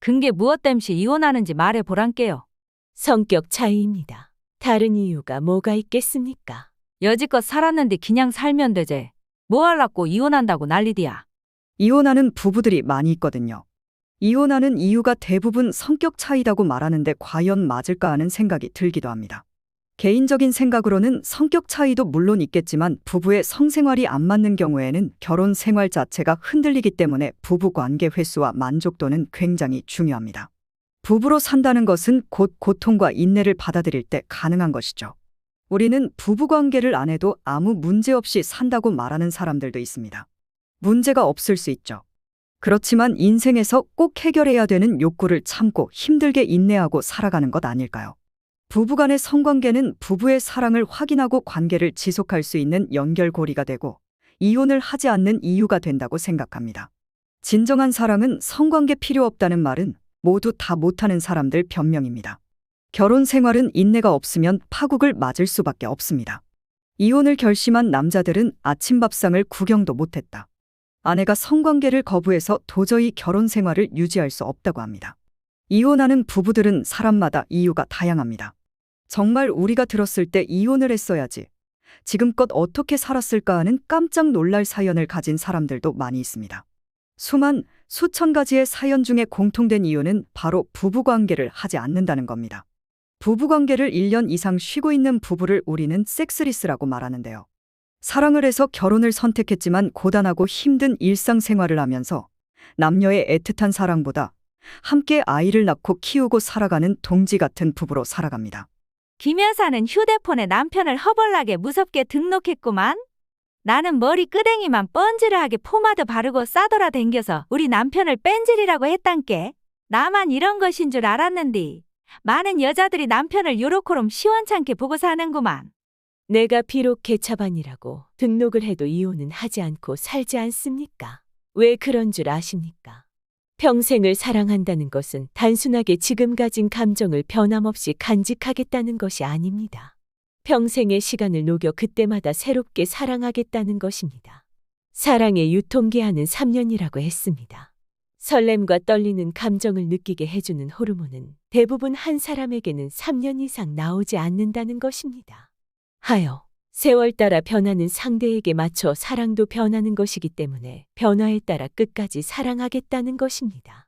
근게 무엇 땜시 이혼하는지 말해 보란께요. 성격 차이입니다. 다른 이유가 뭐가 있겠습니까? 여지껏 살았는데 그냥 살면 되제. 뭐 할라고 이혼한다고 난리디야. 이혼하는 부부들이 많이 있거든요. 이혼하는 이유가 대부분 성격 차이라고 말하는데 과연 맞을까 하는 생각이 들기도 합니다. 개인적인 생각으로는 성격 차이도 물론 있겠지만 부부의 성생활이 안 맞는 경우에는 결혼 생활 자체가 흔들리기 때문에 부부 관계 횟수와 만족도는 굉장히 중요합니다. 부부로 산다는 것은 곧 고통과 인내를 받아들일 때 가능한 것이죠. 우리는 부부 관계를 안 해도 아무 문제 없이 산다고 말하는 사람들도 있습니다. 문제가 없을 수 있죠. 그렇지만 인생에서 꼭 해결해야 되는 욕구를 참고 힘들게 인내하고 살아가는 것 아닐까요? 부부간의 성관계는 부부의 사랑을 확인하고 관계를 지속할 수 있는 연결고리가 되고 이혼을 하지 않는 이유가 된다고 생각합니다. 진정한 사랑은 성관계 필요 없다는 말은 모두 다 못하는 사람들 변명입니다. 결혼 생활은 인내가 없으면 파국을 맞을 수밖에 없습니다. 이혼을 결심한 남자들은 아침밥상을 구경도 못했다. 아내가 성관계를 거부해서 도저히 결혼 생활을 유지할 수 없다고 합니다. 이혼하는 부부들은 사람마다 이유가 다양합니다. 정말 우리가 들었을 때 이혼을 했어야지. 지금껏 어떻게 살았을까 하는 깜짝 놀랄 사연을 가진 사람들도 많이 있습니다. 수천 가지의 사연 중에 공통된 이유는 바로 부부관계를 하지 않는다는 겁니다. 부부관계를 1년 이상 쉬고 있는 부부를 우리는 섹스리스라고 말하는데요. 사랑을 해서 결혼을 선택했지만 고단하고 힘든 일상생활을 하면서 남녀의 애틋한 사랑보다 함께 아이를 낳고 키우고 살아가는 동지 같은 부부로 살아갑니다. 김 여사는 휴대폰에 남편을 허벌나게 무섭게 등록했구만. 나는 머리 끄댕이만 번지르하게 포마드 바르고 싸돌아 댕겨서 우리 남편을 뺀질이라고 했단께. 나만 이런 것인 줄 알았는디. 많은 여자들이 남편을 요렇게럼 시원찮게 보고 사는구만. 내가 비록 개차반이라고 등록을 해도 이혼은 하지 않고 살지 않습니까? 왜 그런 줄 아십니까? 평생을 사랑한다는 것은 단순하게 지금 가진 감정을 변함없이 간직하겠다는 것이 아닙니다. 평생의 시간을 녹여 그때마다 새롭게 사랑하겠다는 것입니다. 사랑의 유통기한은 3년이라고 했습니다. 설렘과 떨리는 감정을 느끼게 해주는 호르몬은 대부분 한 사람에게는 3년 이상 나오지 않는다는 것입니다. 하여 세월 따라 변하는 상대에게 맞춰 사랑도 변하는 것이기 때문에 변화에 따라 끝까지 사랑하겠다는 것입니다.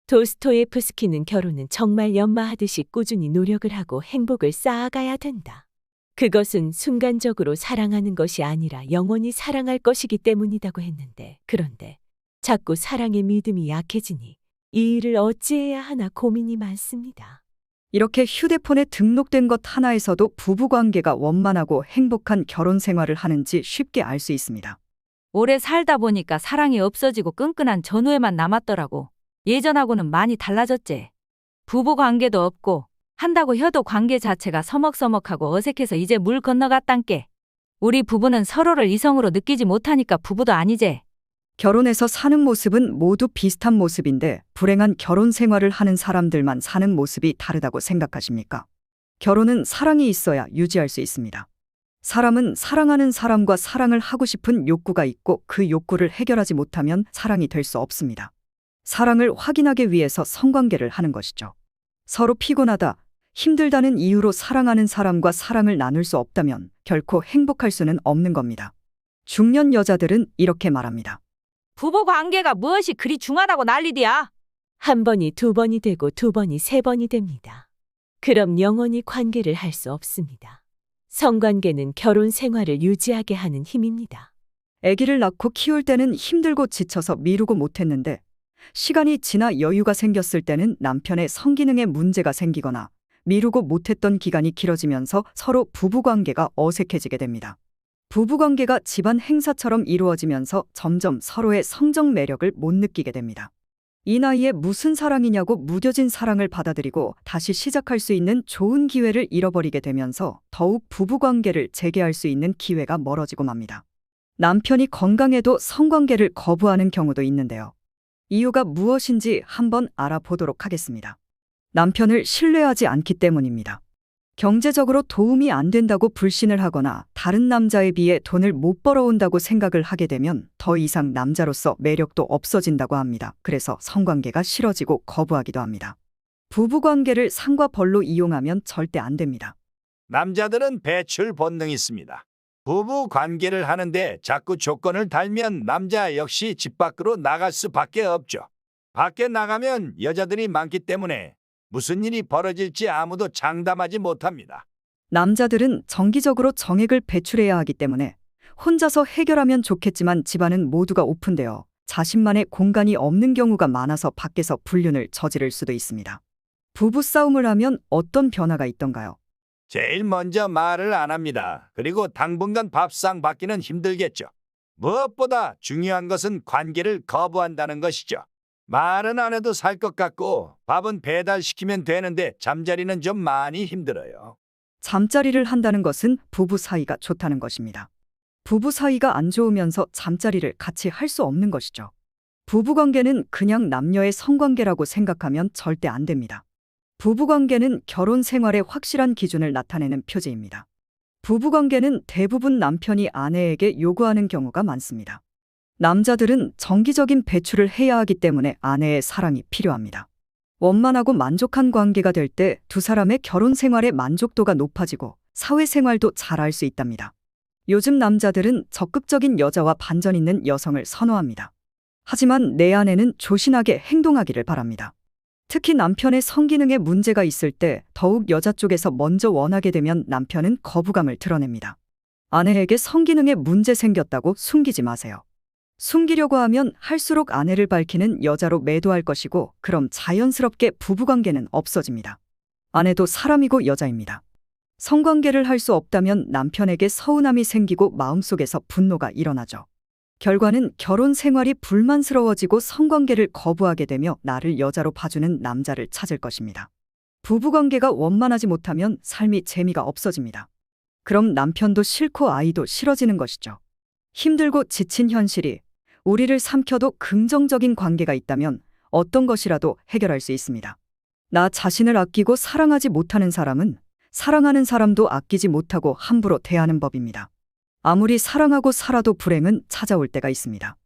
도스토예프스키는 결혼은 정말 연마하듯이 꾸준히 노력을 하고 행복을 쌓아가야 된다. 그것은 순간적으로 사랑하는 것이 아니라 영원히 사랑할 것이기 때문이라고 했는데, 그런데 자꾸 사랑의 믿음이 약해지니 이 일을 어찌해야 하나 고민이 많습니다. 이렇게 휴대폰에 등록된 것 하나에서도 부부관계가 원만하고 행복한 결혼 생활을 하는지 쉽게 알 수 있습니다. 오래 살다 보니까 사랑이 없어지고 끈끈한 전후에만 남았더라고. 예전하고는 많이 달라졌지. 부부 관계도 없고 한다고 해도 관계 자체가 서먹서먹하고 어색해서 이제 물 건너갔단께. 우리 부부는 서로를 이성으로 느끼지 못하니까 부부도 아니제. 결혼해서 사는 모습은 모두 비슷한 모습인데 불행한 결혼 생활을 하는 사람들만 사는 모습이 다르다고 생각하십니까? 결혼은 사랑이 있어야 유지할 수 있습니다. 사람은 사랑하는 사람과 사랑을 하고 싶은 욕구가 있고 그 욕구를 해결하지 못하면 사랑이 될 수 없습니다. 사랑을 확인하기 위해서 성관계를 하는 것이죠. 서로 피곤하다, 힘들다는 이유로 사랑하는 사람과 사랑을 나눌 수 없다면 결코 행복할 수는 없는 겁니다. 중년 여자들은 이렇게 말합니다. 부부 관계가 무엇이 그리 중하다고 난리디야. 한 번이 두 번이 되고 두 번이 세 번이 됩니다. 그럼 영원히 관계를 할 수 없습니다. 성관계는 결혼 생활을 유지하게 하는 힘입니다. 아기를 낳고 키울 때는 힘들고 지쳐서 미루고 못했는데 시간이 지나 여유가 생겼을 때는 남편의 성기능에 문제가 생기거나 미루고 못했던 기간이 길어지면서 서로 부부관계가 어색해지게 됩니다. 부부관계가 집안 행사처럼 이루어지면서 점점 서로의 성적 매력을 못 느끼게 됩니다. 이 나이에 무슨 사랑이냐고 무뎌진 사랑을 받아들이고 다시 시작할 수 있는 좋은 기회를 잃어버리게 되면서 더욱 부부관계를 재개할 수 있는 기회가 멀어지고 맙니다. 남편이 건강해도 성관계를 거부하는 경우도 있는데요. 이유가 무엇인지 한번 알아보도록 하겠습니다. 남편을 신뢰하지 않기 때문입니다. 경제적으로 도움이 안 된다고 불신을 하거나 다른 남자에 비해 돈을 못 벌어온다고 생각을 하게 되면 더 이상 남자로서 매력도 없어진다고 합니다. 그래서 성관계가 싫어지고 거부하기도 합니다. 부부관계를 상과 벌로 이용하면 절대 안 됩니다. 남자들은 배출 본능이 있습니다. 부부 관계를 하는데 자꾸 조건을 달면 남자 역시 집 밖으로 나갈 수밖에 없죠. 밖에 나가면 여자들이 많기 때문에 무슨 일이 벌어질지 아무도 장담하지 못합니다. 남자들은 정기적으로 정액을 배출해야 하기 때문에 혼자서 해결하면 좋겠지만 집안은 모두가 오픈되어 자신만의 공간이 없는 경우가 많아서 밖에서 불륜을 저지를 수도 있습니다. 부부싸움을 하면 어떤 변화가 있던가요? 제일 먼저 말을 안 합니다. 그리고 당분간 밥상 받기는 힘들겠죠. 무엇보다 중요한 것은 관계를 거부한다는 것이죠. 말은 안 해도 살 것 같고 밥은 배달시키면 되는데 잠자리는 좀 많이 힘들어요. 잠자리를 한다는 것은 부부 사이가 좋다는 것입니다. 부부 사이가 안 좋으면서 잠자리를 같이 할 수 없는 것이죠. 부부관계는 그냥 남녀의 성관계라고 생각하면 절대 안 됩니다. 부부관계는 결혼 생활의 확실한 기준을 나타내는 표제입니다. 부부관계는 대부분 남편이 아내에게 요구하는 경우가 많습니다. 남자들은 정기적인 배출을 해야 하기 때문에 아내의 사랑이 필요합니다. 원만하고 만족한 관계가 될 때 두 사람의 결혼 생활의 만족도가 높아지고 사회생활도 잘할 수 있답니다. 요즘 남자들은 적극적인 여자와 반전 있는 여성을 선호합니다. 하지만 내 아내는 조신하게 행동하기를 바랍니다. 특히 남편의 성기능에 문제가 있을 때 더욱 여자 쪽에서 먼저 원하게 되면 남편은 거부감을 드러냅니다. 아내에게 성기능에 문제 생겼다고 숨기지 마세요. 숨기려고 하면 할수록 아내를 밝히는 여자로 매도할 것이고 그럼 자연스럽게 부부관계는 없어집니다. 아내도 사람이고 여자입니다. 성관계를 할 수 없다면 남편에게 서운함이 생기고 마음속에서 분노가 일어나죠. 결과는 결혼 생활이 불만스러워지고 성관계를 거부하게 되며 나를 여자로 봐주는 남자를 찾을 것입니다. 부부관계가 원만하지 못하면 삶이 재미가 없어집니다. 그럼 남편도 싫고 아이도 싫어지는 것이죠. 힘들고 지친 현실이 우리를 삼켜도 긍정적인 관계가 있다면 어떤 것이라도 해결할 수 있습니다. 나 자신을 아끼고 사랑하지 못하는 사람은 사랑하는 사람도 아끼지 못하고 함부로 대하는 법입니다. 아무리 사랑하고 살아도 불행은 찾아올 때가 있습니다.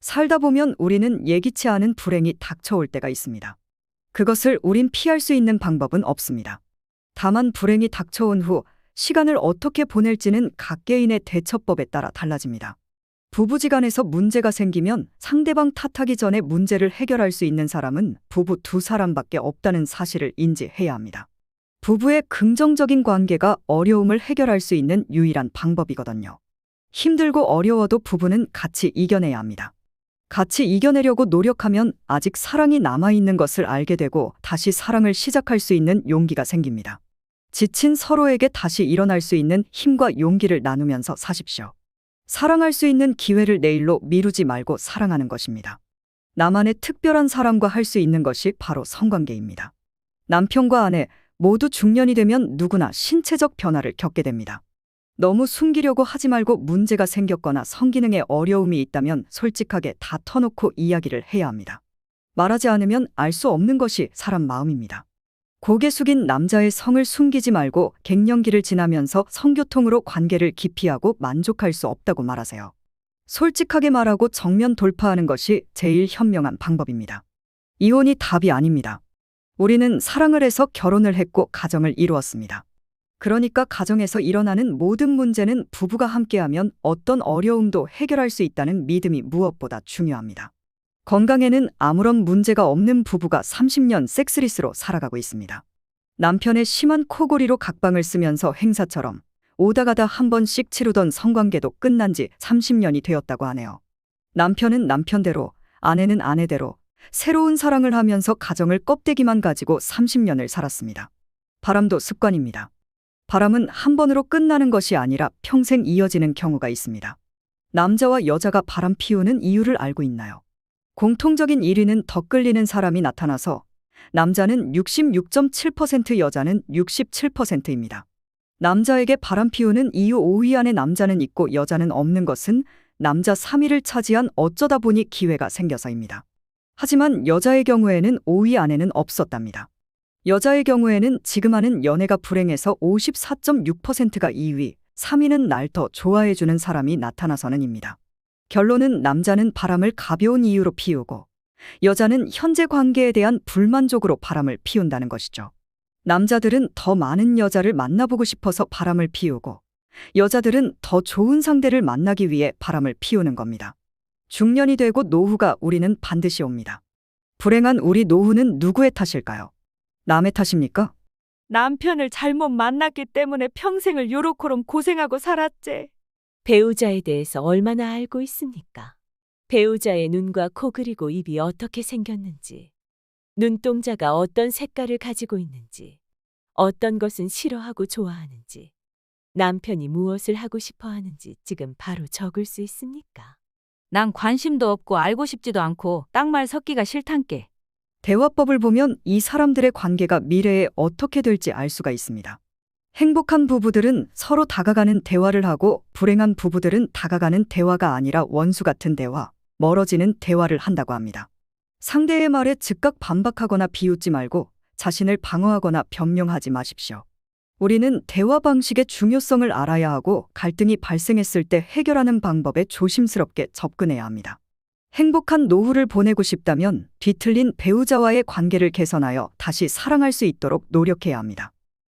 살다 보면 우리는 예기치 않은 불행이 닥쳐올 때가 있습니다. 그것을 우린 피할 수 있는 방법은 없습니다. 다만 불행이 닥쳐온 후 시간을 어떻게 보낼지는 각 개인의 대처법에 따라 달라집니다. 부부지간에서 문제가 생기면 상대방 탓하기 전에 문제를 해결할 수 있는 사람은 부부 두 사람밖에 없다는 사실을 인지해야 합니다. 부부의 긍정적인 관계가 어려움을 해결할 수 있는 유일한 방법이거든요. 힘들고 어려워도 부부는 같이 이겨내야 합니다. 같이 이겨내려고 노력하면 아직 사랑이 남아있는 것을 알게 되고 다시 사랑을 시작할 수 있는 용기가 생깁니다. 지친 서로에게 다시 일어날 수 있는 힘과 용기를 나누면서 사십시오. 사랑할 수 있는 기회를 내일로 미루지 말고 사랑하는 것입니다. 나만의 특별한 사람과 할 수 있는 것이 바로 성관계입니다. 남편과 아내 모두 중년이 되면 누구나 신체적 변화를 겪게 됩니다. 너무 숨기려고 하지 말고 문제가 생겼거나 성기능에 어려움이 있다면 솔직하게 다 터놓고 이야기를 해야 합니다. 말하지 않으면 알 수 없는 것이 사람 마음입니다. 고개 숙인 남자의 성을 숨기지 말고 갱년기를 지나면서 성교통으로 관계를 기피하고 만족할 수 없다고 말하세요. 솔직하게 말하고 정면 돌파하는 것이 제일 현명한 방법입니다. 이혼이 답이 아닙니다. 우리는 사랑을 해서 결혼을 했고 가정을 이루었습니다. 그러니까 가정에서 일어나는 모든 문제는 부부가 함께하면 어떤 어려움도 해결할 수 있다는 믿음이 무엇보다 중요합니다. 건강에는 아무런 문제가 없는 부부가 30년 섹스리스로 살아가고 있습니다. 남편의 심한 코골이로 각방을 쓰면서 행사처럼 오다 가다 한 번씩 치르던 성관계도 끝난 지 30년이 되었다고 하네요. 남편은 남편대로, 아내는 아내대로 새로운 사랑을 하면서 가정을 껍데기만 가지고 30년을 살았습니다. 바람도 습관입니다. 바람은 한 번으로 끝나는 것이 아니라 평생 이어지는 경우가 있습니다. 남자와 여자가 바람 피우는 이유를 알고 있나요? 공통적인 1위는 더 끌리는 사람이 나타나서 남자는 66.7%, 여자는 67%입니다. 남자에게 바람 피우는 이유 5위 안에 남자는 있고 여자는 없는 것은 남자 3위를 차지한 어쩌다 보니 기회가 생겨서입니다. 하지만 여자의 경우에는 5위 안에는 없었답니다. 여자의 경우에는 지금 하는 연애가 불행해서 54.6%가 2위, 3위는 날 더 좋아해주는 사람이 나타나서는입니다. 결론은 남자는 바람을 가벼운 이유로 피우고 여자는 현재 관계에 대한 불만족으로 바람을 피운다는 것이죠. 남자들은 더 많은 여자를 만나보고 싶어서 바람을 피우고 여자들은 더 좋은 상대를 만나기 위해 바람을 피우는 겁니다. 중년이 되고 노후가 우리는 반드시 옵니다. 불행한 우리 노후는 누구의 탓일까요? 남의 탓입니까? 남편을 잘못 만났기 때문에 평생을 요렇게럼 고생하고 살았지. 배우자에 대해서 얼마나 알고 있습니까? 배우자의 눈과 코 그리고 입이 어떻게 생겼는지, 눈동자가 어떤 색깔을 가지고 있는지, 어떤 것은 싫어하고 좋아하는지, 남편이 무엇을 하고 싶어 하는지 지금 바로 적을 수 있습니까? 난 관심도 없고 알고 싶지도 않고 딱 말 섞기가 싫단께. 대화법을 보면 이 사람들의 관계가 미래에 어떻게 될지 알 수가 있습니다. 행복한 부부들은 서로 다가가는 대화를 하고 불행한 부부들은 다가가는 대화가 아니라 원수 같은 대화, 멀어지는 대화를 한다고 합니다. 상대의 말에 즉각 반박하거나 비웃지 말고 자신을 방어하거나 변명하지 마십시오. 우리는 대화 방식의 중요성을 알아야 하고 갈등이 발생했을 때 해결하는 방법에 조심스럽게 접근해야 합니다. 행복한 노후를 보내고 싶다면 뒤틀린 배우자와의 관계를 개선하여 다시 사랑할 수 있도록 노력해야 합니다.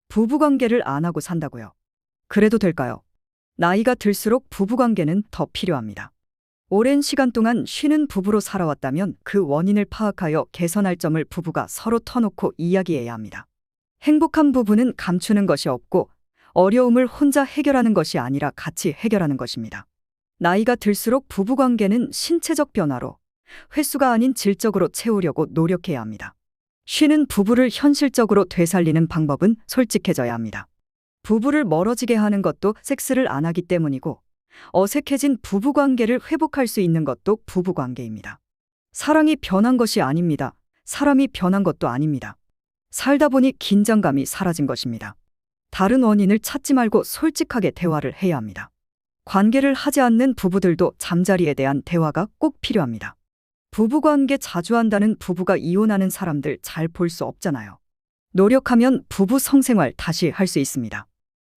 부부관계를 안 하고 산다고요? 그래도 될까요? 나이가 들수록 부부관계는 더 필요합니다. 오랜 시간 동안 쉬는 부부로 살아왔다면 그 원인을 파악하여 개선할 점을 부부가 서로 터놓고 이야기해야 합니다. 행복한 부부는 감추는 것이 없고 어려움을 혼자 해결하는 것이 아니라 같이 해결하는 것입니다. 나이가 들수록 부부관계는 신체적 변화로 횟수가 아닌 질적으로 채우려고 노력해야 합니다. 쉬는 부부를 현실적으로 되살리는 방법은 솔직해져야 합니다. 부부를 멀어지게 하는 것도 섹스를 안 하기 때문이고 어색해진 부부관계를 회복할 수 있는 것도 부부관계입니다. 사랑이 변한 것이 아닙니다. 사람이 변한 것도 아닙니다. 살다 보니 긴장감이 사라진 것입니다. 다른 원인을 찾지 말고 솔직하게 대화를 해야 합니다. 관계를 하지 않는 부부들도 잠자리에 대한 대화가 꼭 필요합니다. 부부관계 자주 한다는 부부가 이혼하는 사람들 잘 볼 수 없잖아요. 노력하면 부부 성생활 다시 할 수 있습니다.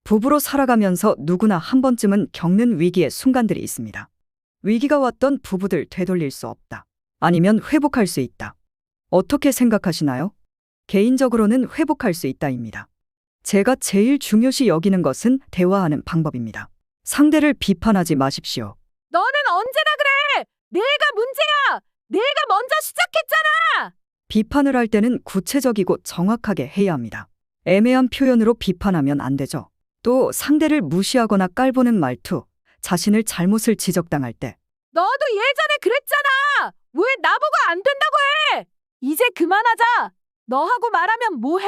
부부로 살아가면서 누구나 한 번쯤은 겪는 위기의 순간들이 있습니다. 위기가 왔던 부부들 되돌릴 수 없다. 아니면 회복할 수 있다. 어떻게 생각하시나요? 개인적으로는 회복할 수 있다입니다. 제가 제일 중요시 여기는 것은 대화하는 방법입니다. 상대를 비판하지 마십시오. 너는 언제나 그래! 내가 문제야! 내가 먼저 시작했잖아! 비판을 할 때는 구체적이고 정확하게 해야 합니다. 애매한 표현으로 비판하면 안 되죠. 또 상대를 무시하거나 깔보는 말투, 자신을 잘못을 지적당할 때 너도 예전에 그랬잖아! 왜 나보고 안 된다고 해! 이제 그만하자! 너하고 말하면 뭐해?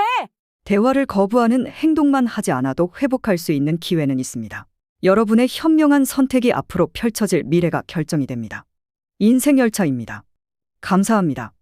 대화를 거부하는 행동만 하지 않아도 회복할 수 있는 기회는 있습니다. 여러분의 현명한 선택이 앞으로 펼쳐질 미래가 결정이 됩니다. 인생 열차입니다. 감사합니다.